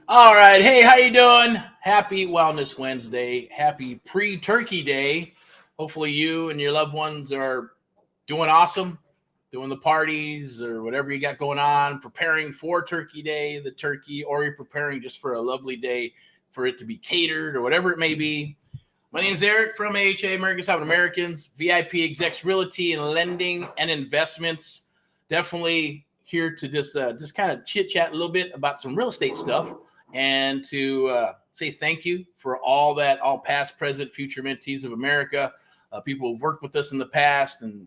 All right. Hey, how you doing? Happy Wellness Wednesday. Happy pre-turkey day. Hopefully you and your loved ones are doing awesome, doing the parties or whatever you got going on, preparing for Turkey Day, the turkey, or you're preparing just for a lovely day for it to be catered or whatever it may be. My name is Erick from AHA, Americans Having Americans, VIPeXecs Realty and Lending and Investments. Definitely here to just kind of chit chat a little bit about some real estate stuff and to say thank you for all past, present, future mentees of America, people who've worked with us in the past and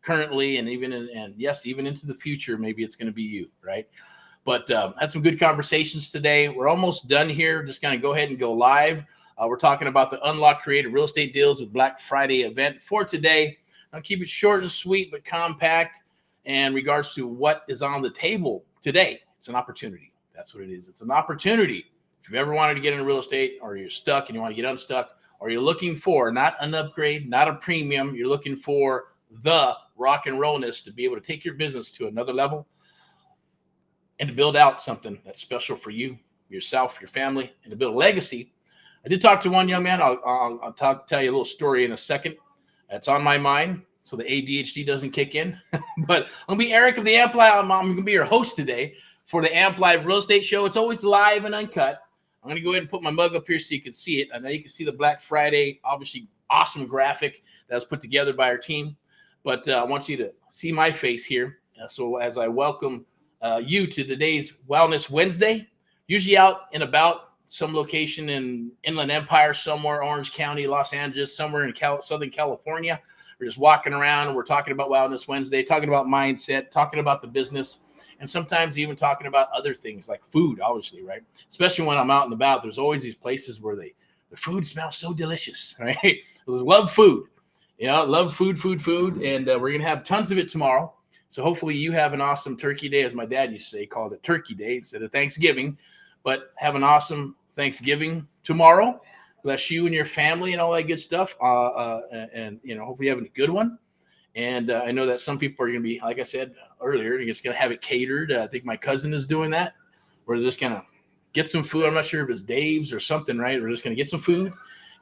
currently, and even into the future. Maybe it's going to be you, right? But had some good conversations today. We're almost done here. Just going to go ahead and go live. We're talking about the Unlock Creative Real Estate Deals with Black Friday event for today. I'll keep it short and sweet, but compact. And regards to what is on the table today, it's an opportunity. That's what it is. It's an opportunity. If you've ever wanted to get into real estate, or you're stuck and you want to get unstuck, or you're looking for not an upgrade, not a premium, you're looking for the rock and rollness to be able to take your business to another level and to build out something that's special for you, yourself, your family, and to build a legacy. I did talk to one young man. I'll tell you a little story in a second. That's on my mind, so the ADHD doesn't kick in. But I'm going to be Erick of the Amp Live. I'm going to be your host today for the Amp Live Real Estate Show. It's always live and uncut. I'm going to go ahead and put my mug up here so you can see it. I know you can see the Black Friday, obviously awesome graphic that was put together by our team. But I want you to see my face here. So as I welcome you to today's Wellness Wednesday, usually out and about some location in Inland Empire, somewhere, Orange County, Los Angeles, somewhere in Southern California. We're just walking around and we're talking about Wellness Wednesday, talking about mindset, talking about the business, and sometimes even talking about other things like food, obviously, right? Especially when I'm out and about, there's always these places where the food smells so delicious, right? I love food, love food. And we're going to have tons of it tomorrow. So hopefully you have an awesome turkey day, as my dad used to say, called it Turkey Day instead of Thanksgiving. But have an awesome Thanksgiving tomorrow. Bless you and your family and all that good stuff. And hopefully you have a good one. And I know that some people are going to be, like I said earlier, you're just going to have it catered. I think my cousin is doing that, where they're just going to get some food. I'm not sure if it's Dave's or something, right? We're just going to get some food,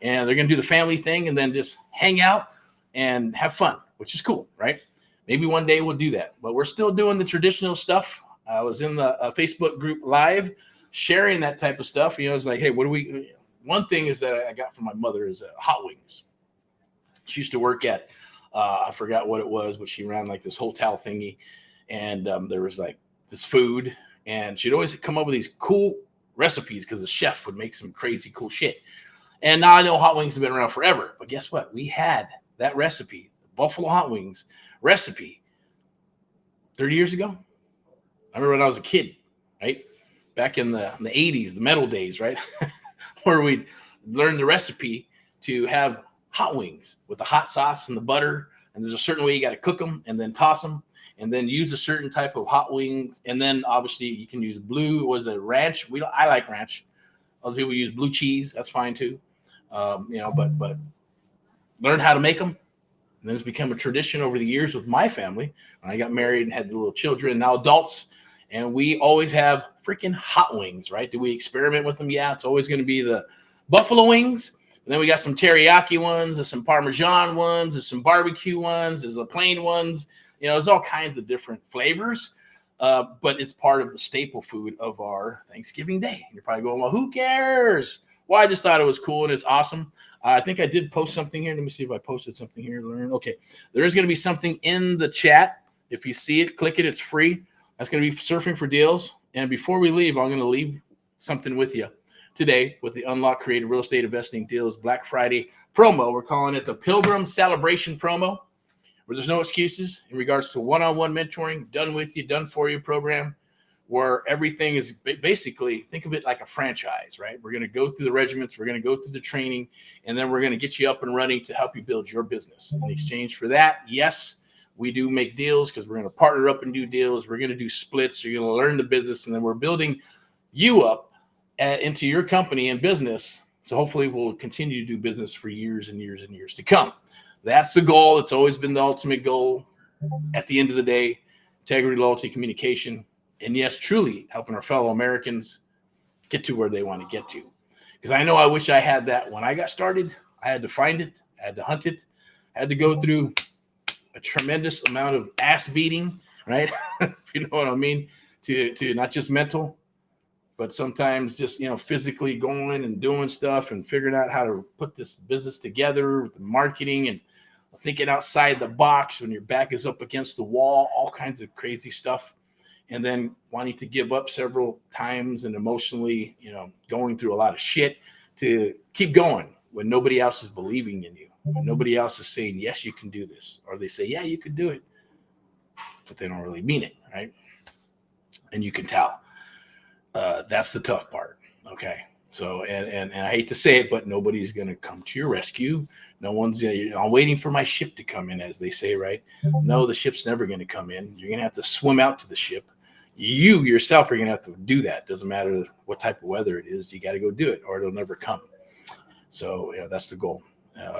and they're going to do the family thing and then just hang out and have fun, which is cool, right? Maybe one day we'll do that. But we're still doing the traditional stuff. I was in the Facebook group live sharing that type of stuff. It's like, hey, what do we – one thing is that I got from my mother is hot wings. She used to work at I forgot what it was, but she ran like this hotel thingy, and there was like this food, and she'd always come up with these cool recipes because the chef would make some crazy cool shit. And now I know hot wings have been around forever, but guess what? We had that recipe, the Buffalo hot wings recipe, 30 years ago. I remember when I was a kid, right? Back in the 80s, the metal days, right? Where we'd learn the recipe to have hot wings with the hot sauce and the butter. And there's a certain way you got to cook them and then toss them and then use a certain type of hot wings. And then obviously you can use ranch. I like ranch. Other people use blue cheese. That's fine too. But learn how to make them. And then it's become a tradition over the years with my family. When I got married and had the little children, now adults, and we always have freaking hot wings, right? Do we experiment with them? Yeah, it's always going to be the buffalo wings. And then we got some teriyaki ones, there's some Parmesan ones, there's some barbecue ones, there's the plain ones. There's all kinds of different flavors, but it's part of the staple food of our Thanksgiving Day. And you're probably going, well, who cares? Well, I just thought it was cool and it's awesome. I think I did post something here. Let me see if I posted something here. Okay, there is going to be something in the chat. If you see it, click it. It's free. That's going to be Surfing for Deals. And before we leave, I'm going to leave something with you today with the Unlock Creative Real Estate Investing Deals Black Friday promo. We're calling it the Pilgrim Celebration promo, where there's no excuses in regards to one-on-one mentoring, done with you, done for you program, where everything is basically, think of it like a franchise, right? We're going to go through the regiments, we're going to go through the training, and then we're going to get you up and running to help you build your business. In exchange for that, yes, we do make deals because we're going to partner up and do deals. We're going to do splits. You're going to learn the business, and then we're building you up into your company and business. So hopefully we'll continue to do business for years and years and years to come. That's the goal. It's always been the ultimate goal. At the end of the day, integrity, loyalty, communication, and yes, truly helping our fellow Americans get to where they want to get to. Because I know I wish I had that when I got started. I had to find it, I had to hunt it, I had to go through a tremendous amount of ass beating, right? If you know what I mean, to not just mental, but sometimes just, physically going and doing stuff and figuring out how to put this business together with the marketing and thinking outside the box when your back is up against the wall, all kinds of crazy stuff. And then wanting to give up several times and emotionally, going through a lot of shit to keep going when nobody else is believing in you. When nobody else is saying, yes, you can do this. Or they say, yeah, you can do it. But they don't really mean it, right? And you can tell. That's the tough part. Okay. So, and I hate to say it, but nobody's going to come to your rescue. No one's, I'm waiting for my ship to come in, as they say, right? No, the ship's never going to come in. You're going to have to swim out to the ship. You yourself are going to have to do that. Doesn't matter what type of weather it is. You got to go do it or it'll never come. So, that's the goal.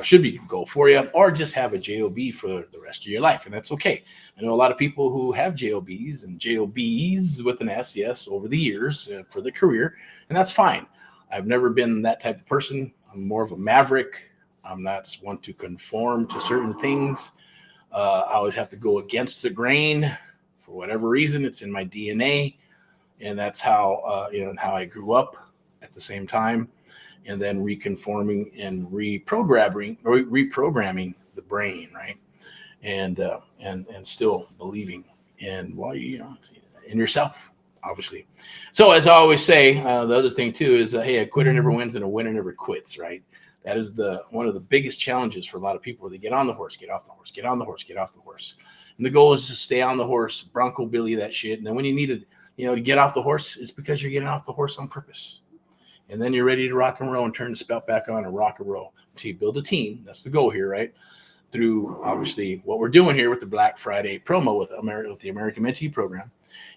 Should be the goal for you, or just have a JOB for the rest of your life. And that's okay. I know a lot of people who have JOBs and JOBs with an S, yes, over the years for their career. And that's fine. I've never been that type of person. I'm more of a maverick. I'm not one to conform to certain things. I always have to go against the grain for whatever reason. It's in my DNA. And that's how, and how I grew up at the same time. And then reconforming and reprogramming the brain, right? And still believing in, well, in yourself, obviously. So as I always say, the other thing too is, hey, a quitter never wins and a winner never quits, right? That is one of the biggest challenges for a lot of people. They get on the horse, get off the horse, get on the horse, get off the horse. And the goal is to stay on the horse, Bronco Billy that shit. And then when you need to get off the horse, it's because you're getting off the horse on purpose. And then you're ready to rock and roll and turn the spelt back on and rock and roll until you build a team. That's the goal here, right? Through, obviously, what we're doing here with the Black Friday promo with the American Mentee Program.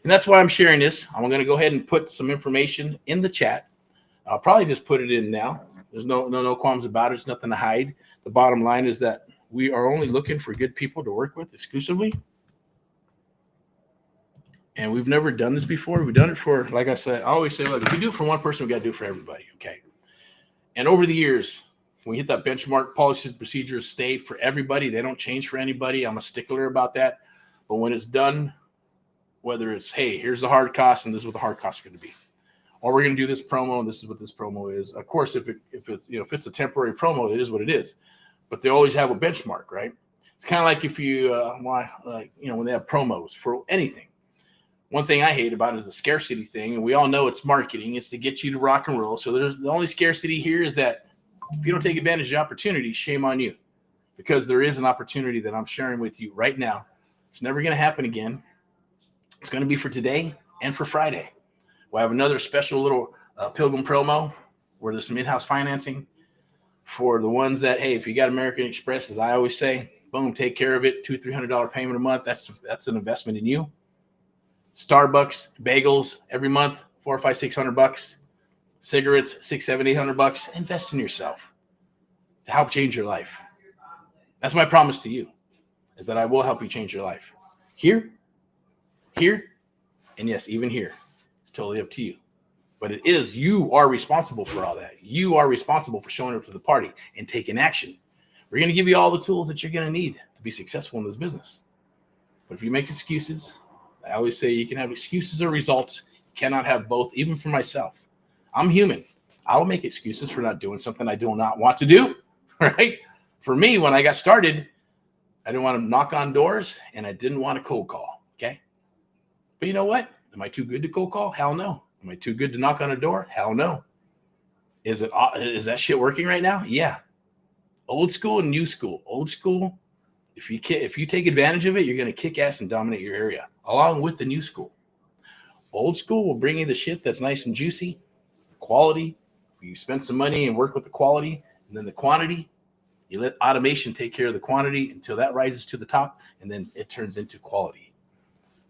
And that's why I'm sharing this. I'm going to go ahead and put some information in the chat. I'll probably just put it in now. There's no qualms about it. It's nothing to hide. The bottom line is that we are only looking for good people to work with exclusively. And we've never done this before. We've done it for, like I said, I always say, look, if we do it for one person, we got to do it for everybody, okay? And over the years, when we hit that benchmark, policies, procedures stay for everybody. They don't change for anybody. I'm a stickler about that. But when it's done, whether it's, hey, here's the hard cost and this is what the hard costs are going to be, or we're going to do this promo and this is what this promo is. Of course, if it's a temporary promo, it is what it is. But they always have a benchmark, right? It's kind of like if you, when they have promos for anything. One thing I hate about it is the scarcity thing, and we all know it's marketing. It's to get you to rock and roll. So there's the only scarcity here is that if you don't take advantage of the opportunity, shame on you, because there is an opportunity that I'm sharing with you right now. It's never going to happen again. It's going to be for today and for Friday. We'll have another special little Pilgrim promo where there's some in-house financing for the ones that, hey, if you got American Express, as I always say, boom, take care of it. $200-$300 payment a month. That's an investment in you. Starbucks, bagels every month, $400, $500, $600. Cigarettes, $600, $700, $800. Invest in yourself to help change your life. That's my promise to you, is that I will help you change your life. Here, and yes, even here. It's totally up to you. But you are responsible for all that. You are responsible for showing up to the party and taking action. We're going to give you all the tools that you're going to need to be successful in this business. But if you make excuses, I always say you can have excuses or results. You cannot have both, even for myself. I'm human. I will make excuses for not doing something I do not want to do, right? For me, when I got started, I didn't want to knock on doors and I didn't want to cold call, okay? But you know what? Am I too good to cold call? Hell no. Am I too good to knock on a door? Hell no. Is that shit working right now? Yeah. Old school and new school. Old school, if you take advantage of it, you're going to kick ass and dominate your area, along with the new school. Old school will bring you the shit that's nice and juicy, quality. You spend some money and work with the quality, and then the quantity, you let automation take care of the quantity until that rises to the top, and then it turns into quality.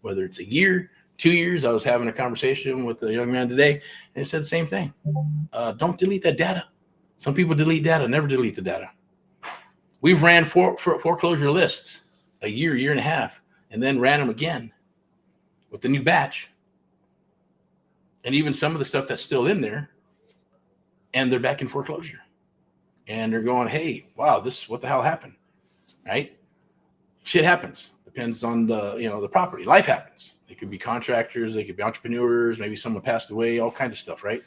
Whether it's a year, 2 years, I was having a conversation with a young man today, and he said the same thing. Don't delete that data. Some people delete data, never delete the data. We've ran foreclosure lists a year and a half, and then ran them again with the new batch. and even some of the stuff that's still in there, and they're back in foreclosure. And they're going, hey, wow, what the hell happened, right? Shit happens. Depends on the property. Life happens. They could be contractors. They could be entrepreneurs. Maybe someone passed away, all kinds of stuff, right?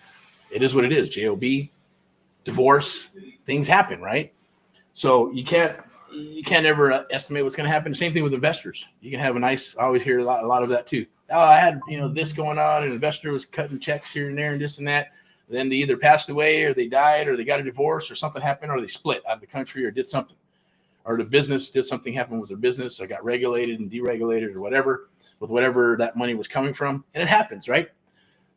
It is what it is. JOB, divorce, things happen, right? So you can't ever estimate what's going to happen. Same thing with investors. You can have I always hear a lot of that too. Oh, I had, this going on. An investor was cutting checks here and there and this and that. Then they either passed away or they died or they got a divorce or something happened or they split out of the country or did something. Or the business did something happen with their business or got regulated and deregulated or whatever, with whatever that money was coming from. And it happens, right?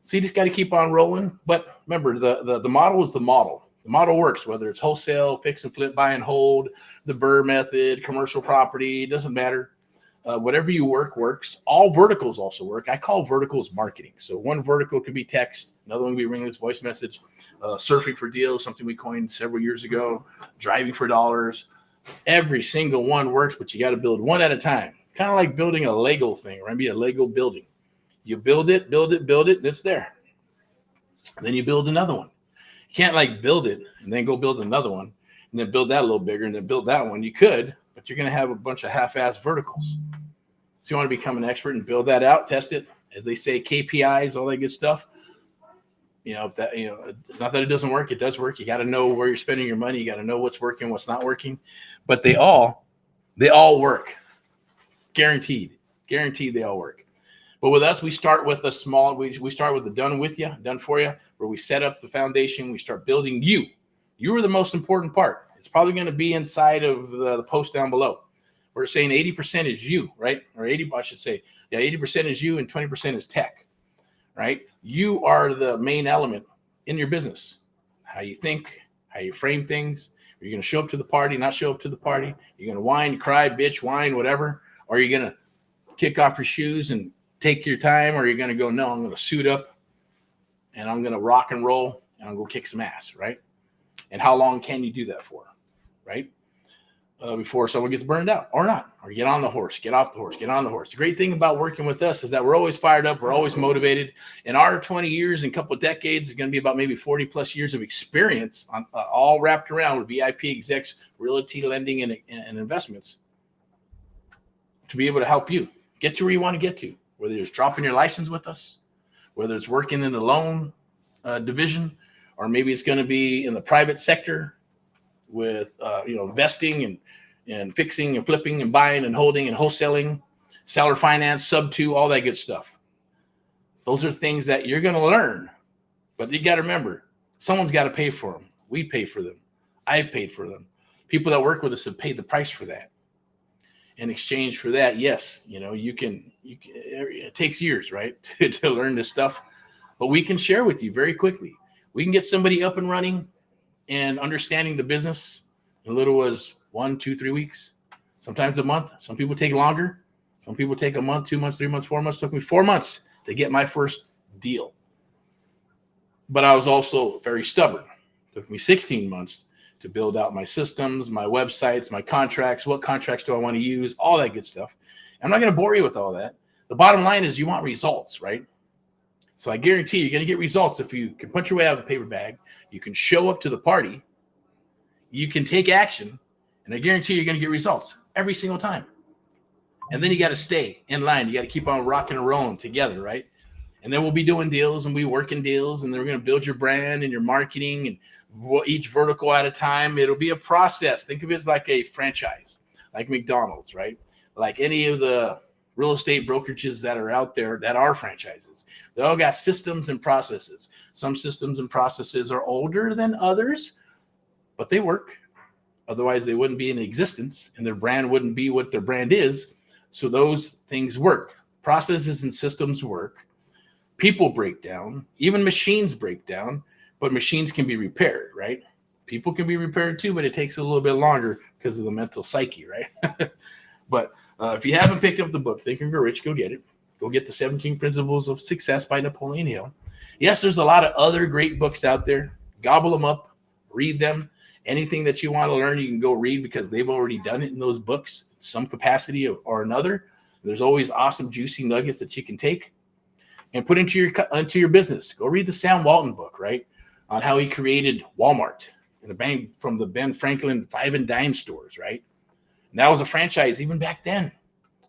So you just got to keep on rolling. But remember, the model is the model. The model works, whether it's wholesale, fix and flip, buy and hold, the BRRRR method, commercial property, it doesn't matter. Whatever you work works. All verticals also work. I call verticals marketing. So one vertical could be text, another one could be ringless voice message, surfing for deals, something we coined several years ago, driving for dollars. Every single one works, but you got to build one at a time. Kind of like building a Lego thing, or maybe a Lego building. You build it, and it's there. And then you build another one. You can't build it and then go build another one and then build that a little bigger and then build that one. You could, but you're going to have a bunch of half-assed verticals. So you want to become an expert and build that out, test it. As they say, KPIs, all that good stuff. It's not that it doesn't work. It does work. You got to know where you're spending your money. You got to know what's working, what's not working. But they all work. Guaranteed they all work. But with us, we start with we start with the done for you, where we set up the foundation. We start building you. You are the most important part. It's probably going to be inside of the post down below. We're saying 80% is you, right? Or 80, I should say. Yeah, 80% is you and 20% is tech, right? You are the main element in your business. How you think, how you frame things. Are you going to show up to the party, not show up to the party? You're going to whine, cry, bitch, whine, whatever. Or are you going to kick off your shoes and take your time? Or are you going to go, no, I'm going to suit up and I'm going to rock and roll and I'm going to kick some ass, right? And how long can you do that for, right? Before someone gets burned out or not, or get on the horse, get off the horse, get on the horse. The great thing about working with us is that we're always fired up. We're always motivated. In our 20 years and couple of decades, it's going to be about maybe 40 plus years of experience on all wrapped around with VIPeXecs, realty, lending, and investments to be able to help you get to where you want to get to, whether it's dropping your license with us, whether it's working in the loan division, or maybe it's going to be in the private sector with investing and fixing and flipping and buying and holding and wholesaling, seller finance, sub-2, all that good stuff. Those are things that you're going to learn, but you got to remember, someone's got to pay for them. We pay for them. I've paid for them. People that work with us have paid the price for that. In exchange for that, yes, you can it takes years, right, to learn this stuff, but we can share with you very quickly. We can get somebody up and running and understanding the business as little as 1, 2, 3 weeks, sometimes a month. Some people take longer. Some people take a month, 2 months, 3 months, 4 months. It took me 4 months to get my first deal. But I was also very stubborn. It took me 16 months to build out my systems, my websites, my contracts. What contracts do I want to use? All that good stuff. I'm not going to bore you with all that. The bottom line is you want results, right? So I guarantee you're going to get results if you can punch your way out of a paper bag. You can show up to the party. You can take action. And I guarantee you're going to get results every single time. And then you got to stay in line. You got to keep on rocking and rolling together, right? And then we'll be doing deals and we working deals. And then we're going to build your brand and your marketing and each vertical at a time. It'll be a process. Think of it as like a franchise, like McDonald's, right? Like any of the real estate brokerages that are out there that are franchises. They all got systems and processes. Some systems and processes are older than others, but they work. Otherwise, they wouldn't be in existence and their brand wouldn't be what their brand is. So those things work. Processes and systems work. People break down. Even machines break down, but machines can be repaired, right? People can be repaired too, but it takes a little bit longer because of the mental psyche, right? But if you haven't picked up the book, Think and Grow Rich, go get it. Go get the 17 Principles of Success by Napoleon Hill. Yes, there's a lot of other great books out there. Gobble them up, read them. Anything that you want to learn, you can go read because they've already done it in those books, in some capacity or another. There's always awesome, juicy nuggets that you can take. and put into your business. Go read the Sam Walton book, right, on how he created Walmart and the bank from the Ben Franklin 5 and dime stores, right? And that was a franchise even back then,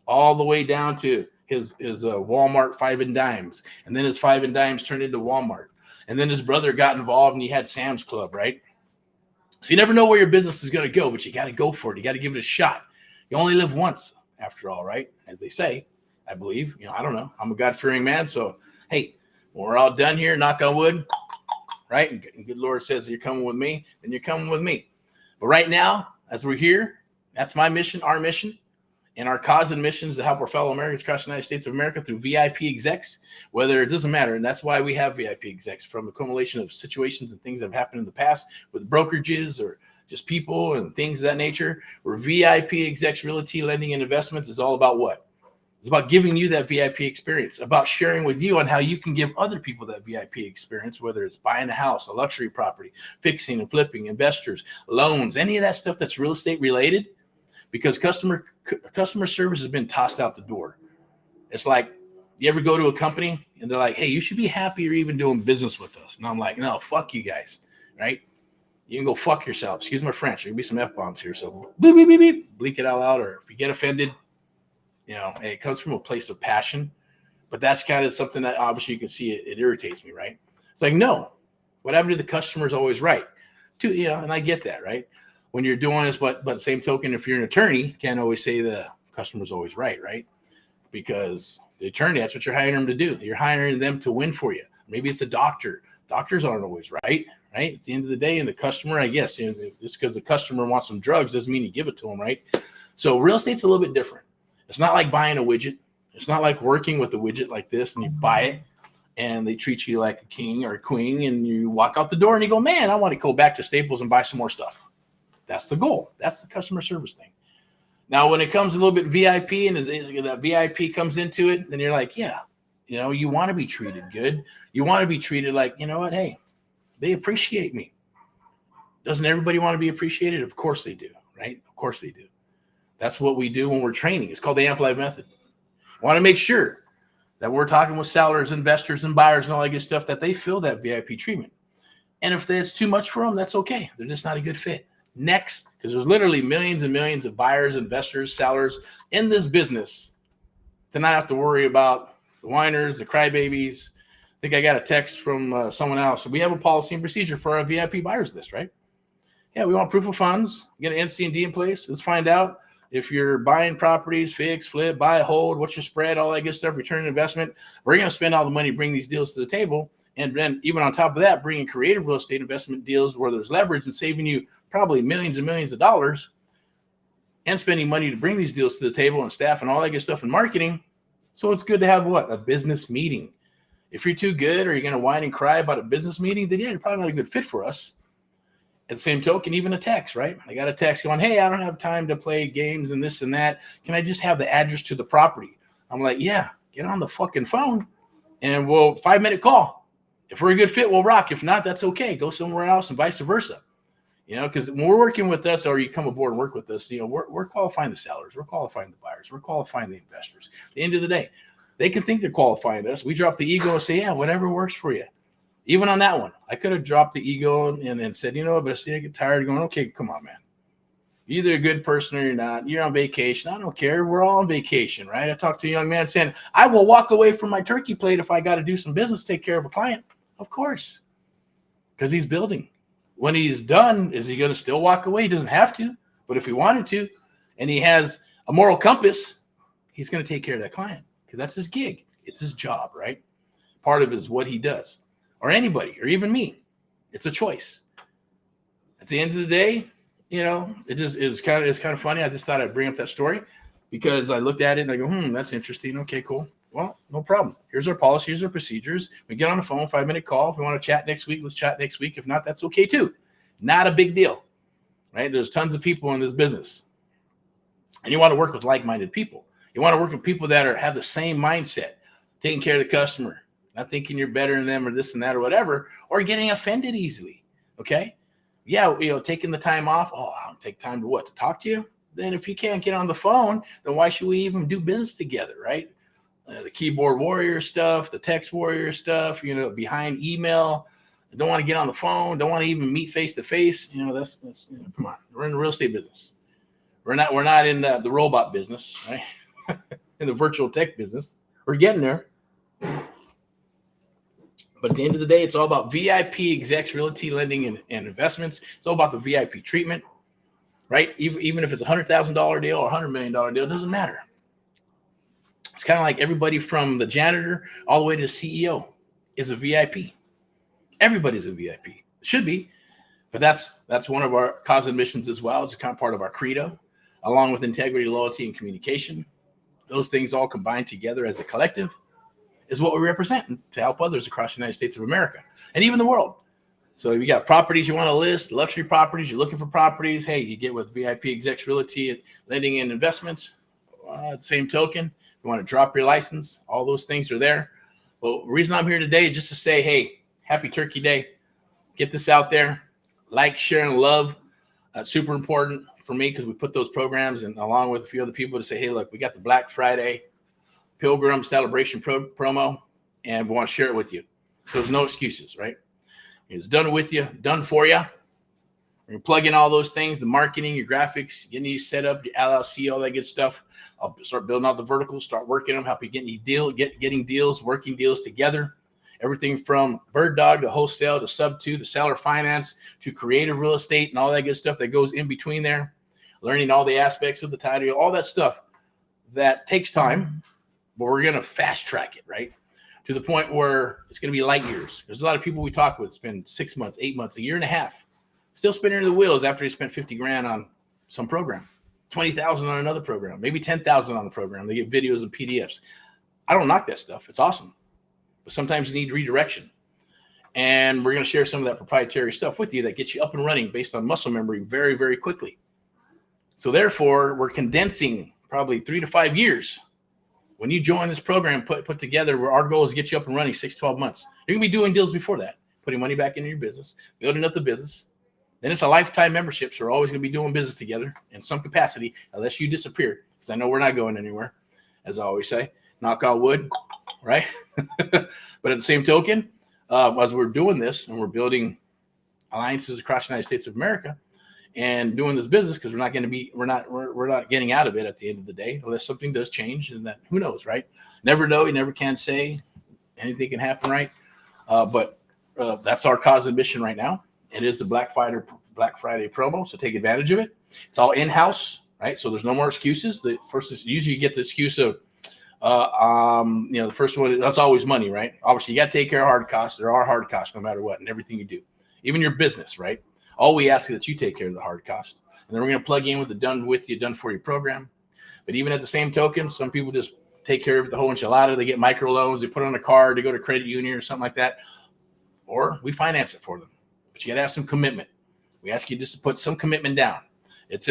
all the way down to his Walmart 5 and dimes, and then his 5 and dimes turned into Walmart, and then his brother got involved and he had Sam's Club, right? So you never know where your business is going to go, but you got to go for it. You got to give it a shot. You only live once, after all, right? As they say, I believe. I don't know. I'm a God-fearing man, so hey, when we're all done here, knock on wood, right? And good Lord says you're coming with me, then you're coming with me. But right now, as we're here, that's my mission, our mission. And our cause and mission is to help our fellow Americans across the United States of America through VIPeXecs, whether it doesn't matter. And that's why we have VIPeXecs, from accumulation of situations and things that have happened in the past with brokerages or just people and things of that nature. Where VIPeXecs Realty Lending and Investments is all about what? It's about giving you that VIP experience, about sharing with you on how you can give other people that VIP experience, whether it's buying a house, a luxury property, fixing and flipping, investors, loans, any of that stuff that's real estate related. Because customer service has been tossed out the door. It's like, you ever go to a company and they're like, hey, you should be happy you're even doing business with us. And I'm like, no, fuck you guys, right? You can go fuck yourself. Excuse my French. There can be some F-bombs here. So beep, beep, beep, beep. Bleep it out loud. Or if you get offended, it comes from a place of passion. But that's kind of something that obviously you can see it irritates me, right? It's like, no, what happened to the customer is always right. And I get that, right? When you're doing this, but same token, if you're an attorney, you can't always say the customer's always right? Because the attorney, that's what you're hiring them to do. You're hiring them to win for you. Maybe it's a doctor. Doctors aren't always right? At the end of the day, and the customer, I guess, just because the customer wants some drugs doesn't mean you give it to them, right? So real estate's a little bit different. It's not like buying a widget. It's not like working with a widget like this and you buy it and they treat you like a king or a queen and you walk out the door and you go, man, I want to go back to Staples and buy some more stuff. That's the goal. That's the customer service thing. Now, when it comes a little bit VIP and that VIP comes into it, then you're like, yeah, you want to be treated good. You want to be treated like, you know what? Hey, they appreciate me. Doesn't everybody want to be appreciated? Of course they do, right? Of course they do. That's what we do when we're training. It's called the Amplified Method. We want to make sure that we're talking with sellers, investors, and buyers and all that good stuff, that they feel that VIP treatment. And if that's too much for them, that's okay. They're just not a good fit. Next, because there's literally millions and millions of buyers, investors, sellers in this business to not have to worry about the whiners, the crybabies. I think I got a text from someone else. We have a policy and procedure for our VIP buyers list, right? Yeah, we want proof of funds, get an NC&D in place. Let's find out if you're buying properties, fix, flip, buy, hold, what's your spread, all that good stuff, return on investment. We're going to spend all the money to bring these deals to the table. And then even on top of that, bringing creative real estate investment deals where there's leverage and saving you probably millions and millions of dollars and spending money to bring these deals to the table and staff and all that good stuff and marketing. So it's good to have what? A business meeting. If you're too good or you're going to whine and cry about a business meeting, then yeah, you're probably not a good fit for us. At the same token, even a text, right? I got a text going, hey, I don't have time to play games and this and that. Can I just have the address to the property? I'm like, yeah, get on the fucking phone and we'll 5-minute call. If we're a good fit, we'll rock. If not, that's okay. Go somewhere else and vice versa. Because when we're working with us or you come aboard and work with us, we're qualifying the sellers. We're qualifying the buyers. We're qualifying the investors. At the end of the day, they can think they're qualifying us. We drop the ego and say, yeah, whatever works for you. Even on that one, I could have dropped the ego and said, but I get tired of going, okay, come on, man. You're either a good person or you're not. You're on vacation. I don't care. We're all on vacation, right? I talked to a young man saying, I will walk away from my turkey plate if I got to do some business, take care of a client. Of course, because he's building. When he's done, is he going to still walk away? He doesn't have to, but if he wanted to, and he has a moral compass, he's going to take care of that client because that's his gig. It's his job, right? Part of it is what he does, or anybody, or even me. It's a choice. At the end of the day, it's kind of funny. I just thought I'd bring up that story because I looked at it and I go, that's interesting. Okay, cool. Well, no problem. Here's our policy. Here's our procedures. We get on the phone, 5-minute call. If we want to chat next week, let's chat next week. If not, that's okay too. Not a big deal, right? There's tons of people in this business. And you want to work with like-minded people. You want to work with people that have the same mindset, taking care of the customer, not thinking you're better than them or this and that or whatever, or getting offended easily, okay? Yeah, taking the time off. Oh, I don't take time to what? To talk to you? Then if you can't get on the phone, then why should we even do business together, right? the keyboard warrior stuff, the text warrior stuff, behind email. Don't want to get on the phone. Don't want to even meet face to face. That's come on. We're in the real estate business. We're not in the robot business, right? In the virtual tech business. We're getting there. But at the end of the day, it's all about VIPeXecs, realty, lending, and investments. It's all about the VIP treatment, right? Even if it's a $100,000 deal or $100 million deal, it doesn't matter. It's kind of like everybody from the janitor all the way to the CEO is a VIP. Everybody's a VIP. Should be. But that's one of our cause and missions as well. It's kind of part of our credo, along with integrity, loyalty, and communication. Those things all combined together as a collective is what we represent to help others across the United States of America and even the world. So if you got properties you want to list, luxury properties, you're looking for properties, hey, you get with VIPeXecs Realty, Lending, and Investments. At the same token, you want to drop your license, all those things are there. Well, the reason I'm here today is just to say, hey, happy Turkey Day. Get this out there. Like, share, and love. That's super important for me because we put those programs and along with a few other people to say, hey, look, we got the Black Friday Pilgrim celebration promo, and we want to share it with you. So there's no excuses, right? It's done with you, done for you. You're plugging all those things, the marketing, your graphics, getting you set up, your LLC, all that good stuff. I'll start building out the verticals, start working them, help you getting deals, working deals together. Everything from bird dog to wholesale to sub to the seller finance to creative real estate and all that good stuff that goes in between there. Learning all the aspects of the title, all that stuff that takes time. But we're going to fast track it, right? To the point where it's going to be light years. There's a lot of people we talk with spend 6 months, 8 months, a year and a half, still spinning the wheels after they spent 50 grand on some program, 20,000 on another program, maybe 10,000 on the program. They get videos and PDFs. I don't knock that stuff. It's awesome. But sometimes you need redirection. And we're going to share some of that proprietary stuff with you that gets you up and running based on muscle memory very, very quickly. So therefore, we're condensing probably 3 to 5 years. When you join this program put together, where our goal is to get you up and running 6, 12 months. You're going to be doing deals before that, putting money back into your business, building up the business. Then it's a lifetime membership, so we're always going to be doing business together in some capacity, unless you disappear, because I know we're not going anywhere, as I always say. Knock on wood, right? But at the same token, as we're doing this and we're building alliances across the United States of America, and doing this business, because we're not getting out of it at the end of the day, unless something does change, and that who knows, right? Never know, you never can say. Anything can happen, right? But that's our cause and mission right now. It is the Black Friday promo, so take advantage of it. It's all in-house, right? So there's no more excuses. The first is usually you get the excuse of the first one, that's always money, right? Obviously, you got to take care of hard costs. There are hard costs no matter what, and everything you do, even your business, right? All we ask is that you take care of the hard cost. And then we're going to plug in with the done with you, done for you program. But even at the same token, some people just take care of the whole enchilada. They get microloans. They put on a card to go to credit union or something like that. Or we finance it for them. But you got to have some commitment. We ask you just to put some commitment down. It's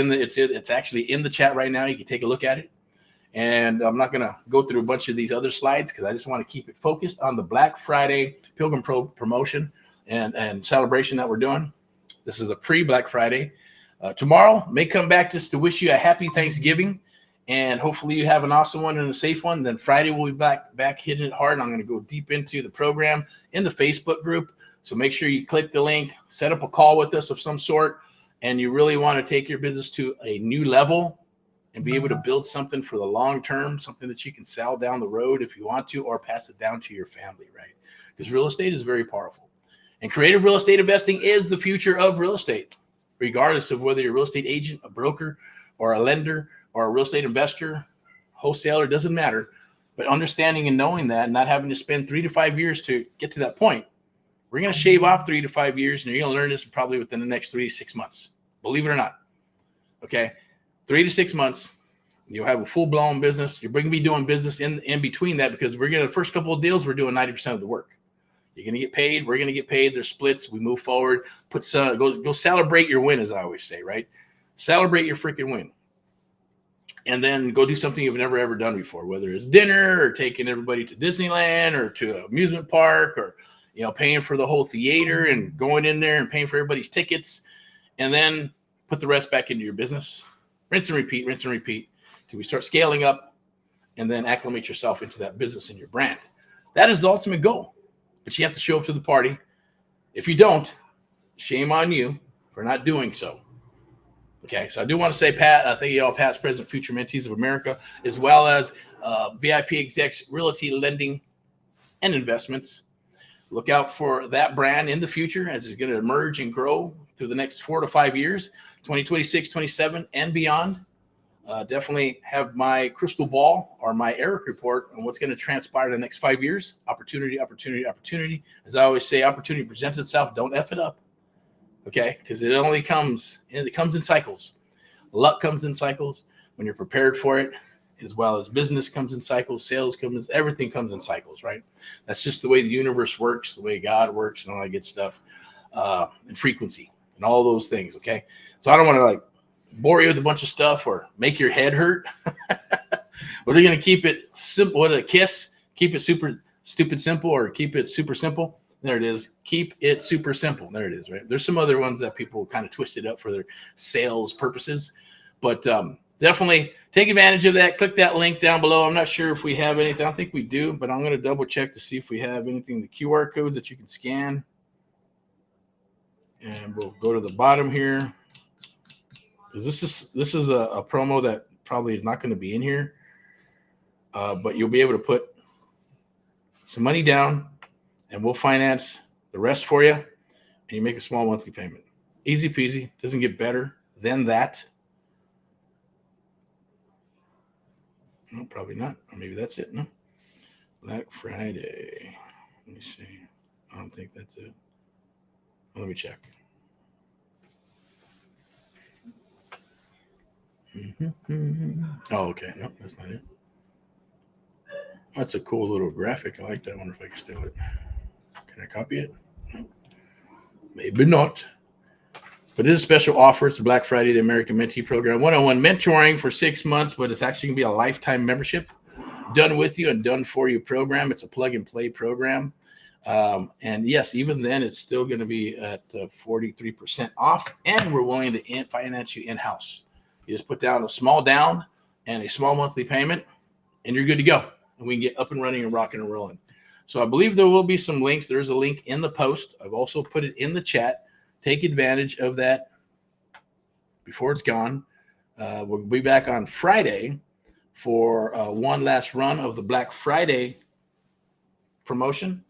actually in the chat right now. You can take a look at it. And I'm not going to go through a bunch of these other slides because I just want to keep it focused on the Black Friday Pilgrim promotion and celebration that we're doing. This is a pre-Black Friday. Tomorrow may come back just to wish you a happy Thanksgiving, and hopefully you have an awesome one and a safe one. Then Friday we'll be back hitting it hard. I'm going to go deep into the program in the Facebook group. So make sure you click the link, set up a call with us of some sort, and you really want to take your business to a new level and be able to build something for the long term, something that you can sell down the road if you want to, or pass it down to your family, right? Because real estate is very powerful. And creative real estate investing is the future of real estate, regardless of whether you're a real estate agent, a broker, or a lender, or a real estate investor, wholesaler, doesn't matter. But understanding and knowing that, and not having to spend 3 to 5 years to get to that point, we're going to shave off 3 to 5 years, and you're going to learn this probably within the next 3 to 6 months. Believe it or not. Okay, 3 to 6 months, you'll have a full-blown business. You're going to be doing business in between that, because the first couple of deals, we're doing 90% of the work. You're going to get paid. We're going to get paid. There's splits. We move forward. Go celebrate your win, as I always say, right? Celebrate your freaking win. And then go do something you've never, ever done before, whether it's dinner or taking everybody to Disneyland or to an amusement park, or, paying for the whole theater and going in there and paying for everybody's tickets, and then put the rest back into your business. Rinse and repeat till we start scaling up and then acclimate yourself into that business and your brand. That is the ultimate goal. But you have to show up to the party. If you don't, shame on you for not doing so. Okay, so I do want to say, Pat, thank you all, past, present, future mentees of America, as well as VIPeXecs Realty Lending and Investments. Look out for that brand in the future as it's going to emerge and grow through the next 4 to 5 years, 2026, 27, and beyond. Definitely have my crystal ball or my Erick report on what's going to transpire in the next 5 years. Opportunity, opportunity, opportunity. As I always say, opportunity presents itself. Don't F it up. Okay, because it only comes in cycles. Luck comes in cycles when you're prepared for it, as well as business comes in cycles, sales comes, everything comes in cycles, right? That's just the way the universe works, the way God works, and all that good stuff, and frequency and all those things. Okay, so I don't want to like bore you with a bunch of stuff or make your head hurt. We're going to keep it simple. What a kiss. Keep it super stupid simple, or keep it super simple. There it is. Keep it super simple. There it is, right? There's some other ones that people kind of twisted up for their sales purposes, but definitely take advantage of that. Click that link down below. I'm not sure if we have anything. I don't think we do, but I'm going to double check to see if we have anything. The QR codes that you can scan. And we'll go to the bottom here. This is a promo that probably is not going to be in here, but you'll be able to put some money down, and we'll finance the rest for you, and you make a small monthly payment. Easy peasy. Doesn't get better than that. No, probably not. Or maybe that's it. No. Black Friday. Let me see. I don't think that's it. Let me check. Oh, okay. No, that's not it. That's a cool little graphic. I like that. I wonder if I can steal it. Can I copy it? No. Maybe not. But it is a special offer. It's Black Friday, the American Mentee Program. 101 mentoring for 6 months, but it's actually going to be a lifetime membership. Done with you and done for you program. It's a plug and play program. And yes, even then, it's still going to be at 43% off, and we're willing to finance you in-house. You just put down a small down and a small monthly payment, and you're good to go. And we can get up and running and rocking and rolling. So I believe there will be some links. There's a link in the post. I've also put it in the chat. Take advantage of that before it's gone. We'll be back on Friday for one last run of the Black Friday promotion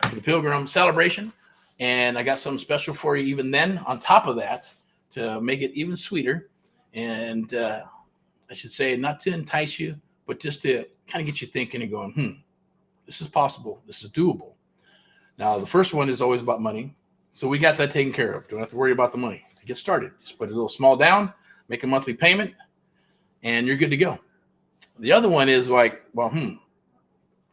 for the Pilgrim celebration. And I got something special for you even then on top of that to make it even sweeter. And I should say, not to entice you, but just to kind of get you thinking and going, this is possible. This is doable. Now, the first one is always about money. So we got that taken care of. Don't have to worry about the money to get started. Just put a little small down, make a monthly payment, and you're good to go. The other one is like, well,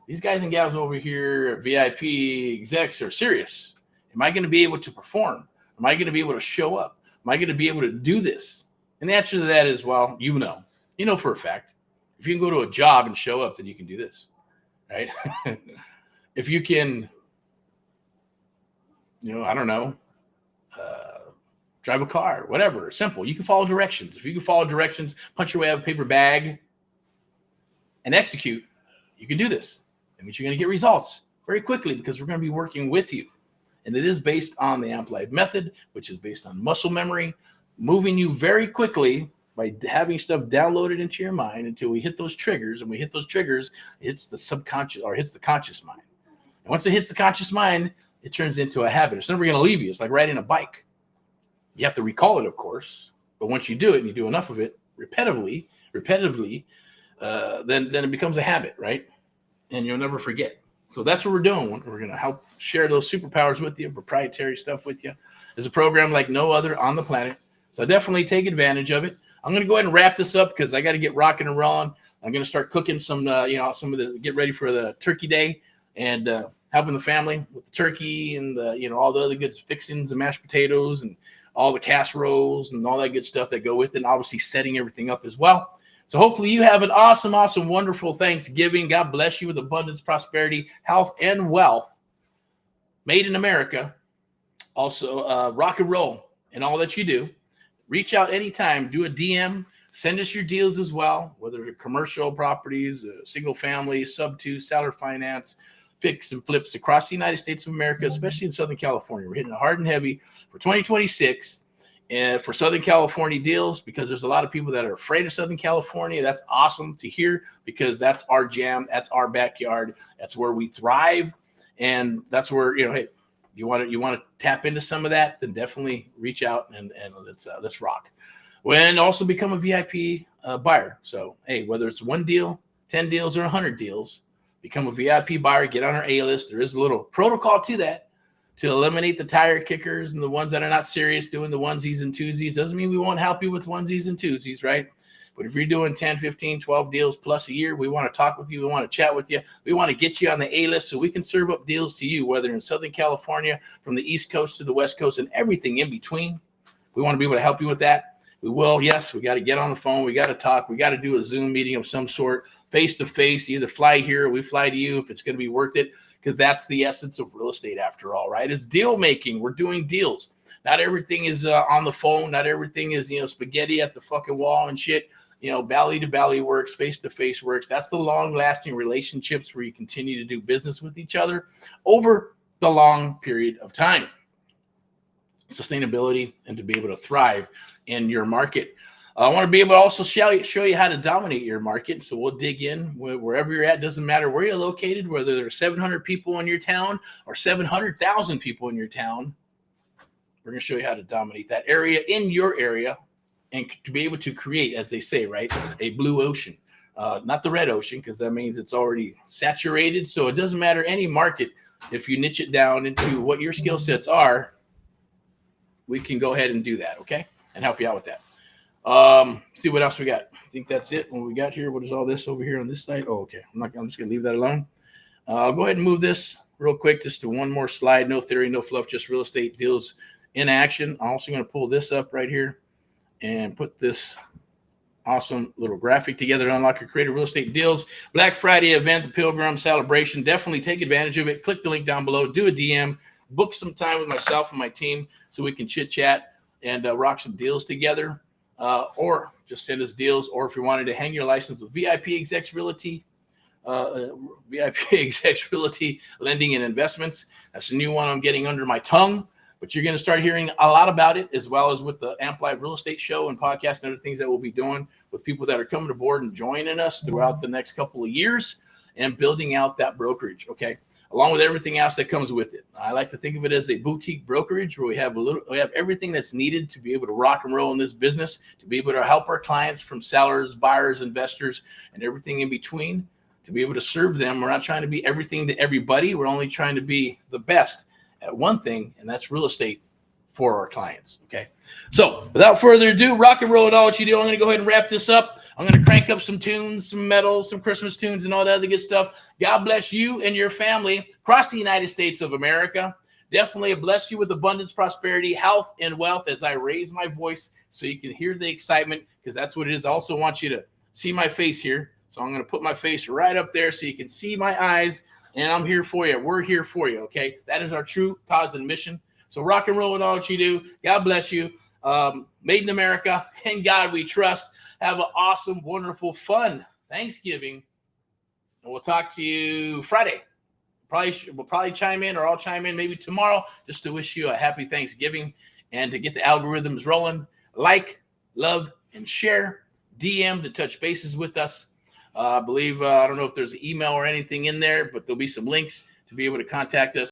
these guys and gals over here at VIPeXecs are serious. Am I going to be able to perform? Am I going to be able to show up? Am I going to be able to do this? And the answer to that is, well, you know for a fact. If you can go to a job and show up, then you can do this, right? If you can, I don't know, drive a car, whatever, simple. You can follow directions. If you can follow directions, punch your way out of a paper bag, and execute, you can do this. That means you're going to get results very quickly because we're going to be working with you. And it is based on the Amplified method, which is based on muscle memory, moving you very quickly by having stuff downloaded into your mind until we hit those triggers. And we hit those triggers, it hits the subconscious or hits the conscious mind. And once it hits the conscious mind, it turns into a habit. It's never going to leave you. It's like riding a bike. You have to recall it, of course. But once you do it and you do enough of it repetitively, then it becomes a habit, right? And you'll never forget. So that's what we're doing. We're going to help share those superpowers with you, proprietary stuff with you. There's a program like no other on the planet. So definitely take advantage of it. I'm going to go ahead and wrap this up because I got to get rocking and rolling. I'm going to start cooking some get ready for the turkey day and helping the family with the turkey and all the other good fixings and mashed potatoes and all the casseroles and all that good stuff that go with it. And obviously setting everything up as well. So hopefully you have an awesome, awesome, wonderful Thanksgiving. God bless you with abundance, prosperity, health, and wealth. Made in America. Also, rock and roll in all that you do. Reach out anytime. Do a DM. Send us your deals as well, whether they're commercial properties, single family, sub-2, seller finance, fix and flips across the United States of America, especially in Southern California. We're hitting it hard and heavy for 2026. And for Southern California deals, because there's a lot of people that are afraid of Southern California. That's awesome to hear, because that's our jam. That's our backyard. That's where we thrive. And that's where, hey, you want to tap into some of that, then definitely reach out and let's rock. And also become a VIP buyer. So, hey, whether it's 1 deal, 10 deals, or 100 deals, become a VIP buyer, get on our A-list. There is a little protocol to that to eliminate the tire kickers and the ones that are not serious doing the onesies and twosies. Doesn't mean we won't help you with onesies and twosies, right? But if you're doing 10, 15, 12 deals plus a year, we want to talk with you. We want to chat with you. We want to get you on the A-list so we can serve up deals to you, whether in Southern California, from the East Coast to the West Coast, and everything in between. We want to be able to help you with that. We will. Yes, we got to get on the phone. We got to talk. We got to do a Zoom meeting of some sort, face-to-face. Either fly here or we fly to you if it's going to be worth it, because that's the essence of real estate after all, right? It's deal making. We're doing deals. Not everything is on the phone. Not everything is, spaghetti at the fucking wall and shit. Belly to belly works, face to face works. That's the long lasting relationships where you continue to do business with each other over the long period of time. Sustainability and to be able to thrive in your market. I want to be able to also show you how to dominate your market. So we'll dig in wherever you're at. Doesn't matter where you're located, whether there's 700 people in your town or 700,000 people in your town. We're going to show you how to dominate that area in your area, and to be able to create, as they say, right, a blue ocean, not the red ocean, because that means it's already saturated. So it doesn't matter any market. If you niche it down into what your skill sets are, we can go ahead and do that, okay, and help you out with that. See what else we got. I think that's it. What we got here. What is all this over here on this side? Oh, okay. I'm just gonna leave that alone. I'll go ahead and move this real quick just to one more slide. No theory, no fluff, just real estate deals in action. I'm also gonna pull this up right here and put this awesome little graphic together to unlock your creative real estate deals. Black Friday event, the Pilgrim celebration. Definitely take advantage of it. Click the link down below. Do a DM. Book some time with myself and my team so we can chit chat and rock some deals together, or just send us deals. Or if you wanted to hang your license with VIPeXecs Realty, VIPeXecs Realty Lending and Investments. That's a new one I'm getting under my tongue, but you're going to start hearing a lot about it, as well as with the Amplified Real Estate Show and podcast and other things that we'll be doing with people that are coming aboard and joining us throughout the next couple of years and building out that brokerage. Okay. Along with everything else that comes with it. I like to think of it as a boutique brokerage where we have everything that's needed to be able to rock and roll in this business, to be able to help our clients from sellers, buyers, investors, and everything in between, to be able to serve them. We're not trying to be everything to everybody. We're only trying to be the best at one thing, and that's real estate for our clients. Okay. So without further ado, rock and roll it all what you do. I'm going to go ahead and wrap this up. I'm going to crank up some tunes, some metal, some Christmas tunes, and all that other good stuff. God bless you and your family across the United States of America. Definitely bless you with abundance, prosperity, health, and wealth as I raise my voice so you can hear the excitement, because that's what it is. I also want you to see my face here. So I'm going to put my face right up there so you can see my eyes, and I'm here for you. We're here for you, okay? That is our true cause and mission. So rock and roll with all that you do. God bless you. Made in America, in God we trust. Have an awesome, wonderful, fun Thanksgiving. And we'll talk to you Friday. We'll probably chime in, or I'll chime in maybe tomorrow, just to wish you a happy Thanksgiving and to get the algorithms rolling. Like, love, and share. DM to touch bases with us. I believe, I don't know if there's an email or anything in there, but there'll be some links to be able to contact us.